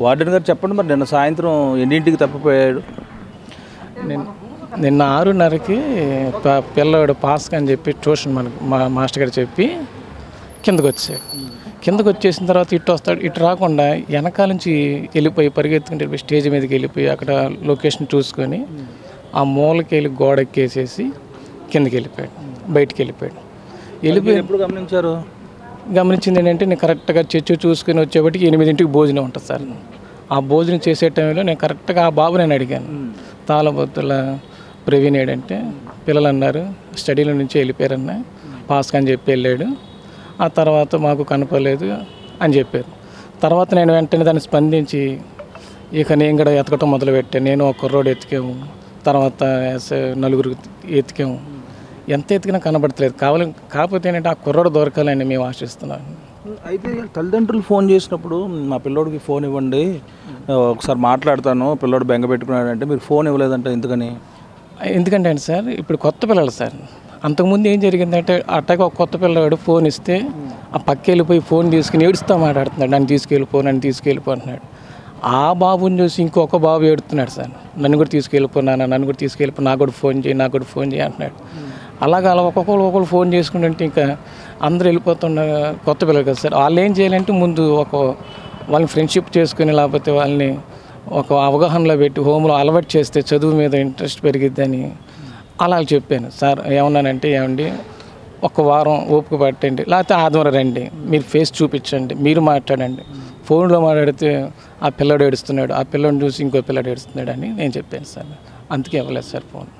Warden గారు చెప్పండి, మరి నిన్న సాయంత్రం ఎన్నింటికి తప్పిపోయాడు? నిన్న 6:30కి పిల్లవాడు పాస్క్ అని చెప్పి ట్యూషన్ మనకు మా మాస్టర్ గారు చెప్పి కిందకు వచ్చేసిన తర్వాత ఇటు వస్తాడు. ఇటు రాకుండా వెనకాల నుంచి వెళ్ళిపోయి పరిగెత్తుకుంటే స్టేజ్ మీదకి వెళ్ళిపోయి అక్కడ లొకేషన్ చూసుకొని ఆ మూలకి వెళ్ళి గోడ ఎక్కేసేసి కిందకి వెళ్ళిపోయాడు, బయటికి వెళ్ళిపోయాడు. ఎప్పుడు గమనించారు? గమనించింది ఏంటంటే నేను కరెక్ట్గా చర్చ చూసుకొని వచ్చేప్పటికి 8ంటికి భోజనం ఉంటుంది సార్. ఆ భోజనం చేసే టైంలో నేను కరెక్ట్గా ఆ బాబు నేను అడిగాను, తాళబొత్తుల ప్రవీణ్ ఏడంటే పిల్లలు అన్నారు స్టడీలో నుంచి వెళ్ళిపోయారన్న, పాస్క్ అని చెప్పి వెళ్ళాడు. ఆ తర్వాత మాకు కనపడలేదు అని చెప్పారు. తర్వాత నేను వెంటనే దాన్ని స్పందించి ఇక నేను కూడా ఎతకటం మొదలుపెట్టాను. నేను ఒక కుర్రోడు ఎతికాము, తర్వాత నలుగురు ఎతికాము. ఎంత ఎతికినా కనబడతలేదు. కాకపోతే ఏంటంటే ఆ కుర్రోడు దొరకాలని మేము ఆశిస్తున్నాం. అయితే తల్లిదండ్రులు ఫోన్ చేసినప్పుడు మా పిల్లోడికి ఫోన్ ఇవ్వండి, ఒకసారి మాట్లాడతాను, పిల్లోడు బెంగ పెట్టుకున్నాడంటే మీరు ఫోన్ ఇవ్వలేదంట, ఎందుకని? ఎందుకంటే అండి సార్ ఇప్పుడు కొత్త పిల్లలు సార్. అంతకుముందు ఏం జరిగిందంటే అట్టగా ఒక కొత్త పిల్లవాడు ఫోన్ ఇస్తే ఆ పక్క వెళ్ళిపోయి ఫోన్ తీసుకుని ఏడుస్తూ మాట్లాడుతున్నాడు, నన్ను తీసుకెళ్ళిపో అంటున్నాడు. ఆ బాబుని చూసి ఇంకొక బాబు ఏడుతున్నాడు సార్, నన్ను కూడా తీసుకెళ్ళిపోయినా, నాకు కూడా ఫోన్ చేయి అంటున్నాడు. అలా ఒక్కొక్కరు ఫోన్ చేసుకుంటుంటే ఇంకా అందరూ వెళ్ళిపోతున్న కొత్త పిల్లలు కదా సార్. వాళ్ళు ఏం చేయాలంటే ముందు వాళ్ళని ఫ్రెండ్షిప్ చేసుకుని లేకపోతే వాళ్ళని ఒక అవగాహనలో పెట్టి హోమ్లో అలవాటు చేస్తే చదువు మీద ఇంట్రెస్ట్ పెరిగిద్దని అలా చెప్పాను సార్. ఏమన్నానంటే ఏమండి ఒక వారం ఓపిక పట్టండి, లేకపోతే ఆదివారం రండి, మీరు ఫేస్ చూపించండి, మీరు మాట్లాడండి. ఫోన్లో మాట్లాడితే ఆ పిల్లడు ఏడుస్తున్నాడు, ఆ పిల్లని చూసి ఇంకో పిల్లడు ఏడుస్తున్నాడు అని నేను చెప్పాను సార్. అందుకే ఇవ్వలేదు సార్ ఫోన్.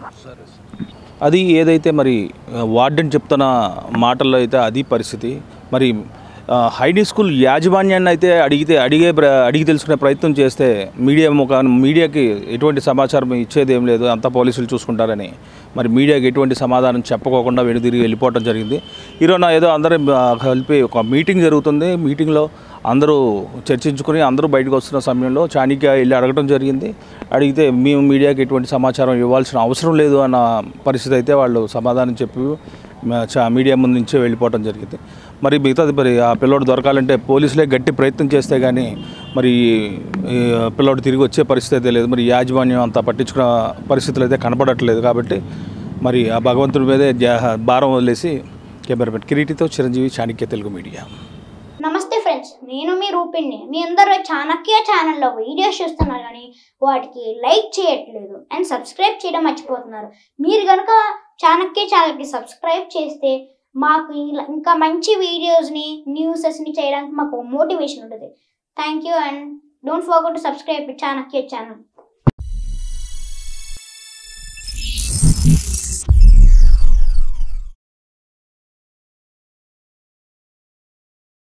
అది ఏదైతే మరి వార్డెన్ చెప్తున్న మాటల్లో అయితే అది పరిస్థితి. మరి హైడీ స్కూల్ యాజమాన్యాన్ని అయితే అడిగి తెలుసుకునే ప్రయత్నం చేస్తే మీడియాకి ఎటువంటి సమాచారం ఇచ్చేది ఏం లేదు, అంతా పోలీసులు చూసుకుంటారని మరి మీడియాకి ఎటువంటి సమాధానం చెప్పుకోకుండా వెనుదిరిగి వెళ్ళిపోవడం జరిగింది. ఈరోజు ఏదో అందరూ కలిపి ఒక మీటింగ్ జరుగుతుంది. మీటింగ్లో అందరూ చర్చించుకుని అందరూ బయటకు వస్తున్న సమయంలో చాణిక్య వెళ్ళి అడగడం జరిగింది. అడిగితే మేము మీడియాకి ఎటువంటి సమాచారం ఇవ్వాల్సిన అవసరం లేదు అన్న పరిస్థితి అయితే వాళ్ళు సమాధానం చెప్పి మీడియా ముందు నుంచే వెళ్ళిపోవడం జరిగింది. మరి మిగతాది మరి ఆ పిల్లోడు దొరకాలంటే పోలీసులే గట్టి ప్రయత్నం చేస్తే కానీ మరి పిల్లోడు తిరిగి వచ్చే పరిస్థితి అయితే లేదు. మరి యాజమాన్యం అంతా పట్టించుకున్న పరిస్థితులు అయితే కనపడట్లేదు. కాబట్టి మరి ఆ భగవంతుడి మీదే భారం వదిలేసి కెమెరామెన్ కిరీటితో చిరంజీవి, చాణిక్య తెలుగు మీడియా. నమస్తే ఫ్రెండ్స్, నేను మీ రూపిణి. మీ అందరూ చాణక్య ఛానల్లో వీడియోస్ చూస్తున్నారు కానీ వాటికి లైక్ చేయట్లేదు అండ్ సబ్స్క్రైబ్ చేయడం మర్చిపోతున్నారు. మీరు కనుక చాణక్య ఛానల్కి సబ్స్క్రైబ్ చేస్తే మాకు ఇంకా మంచి వీడియోస్ని, న్యూసెస్ని చేయడానికి మాకు మోటివేషన్ ఉంటుంది. Thank you and don't forget to subscribe Chanakya channel.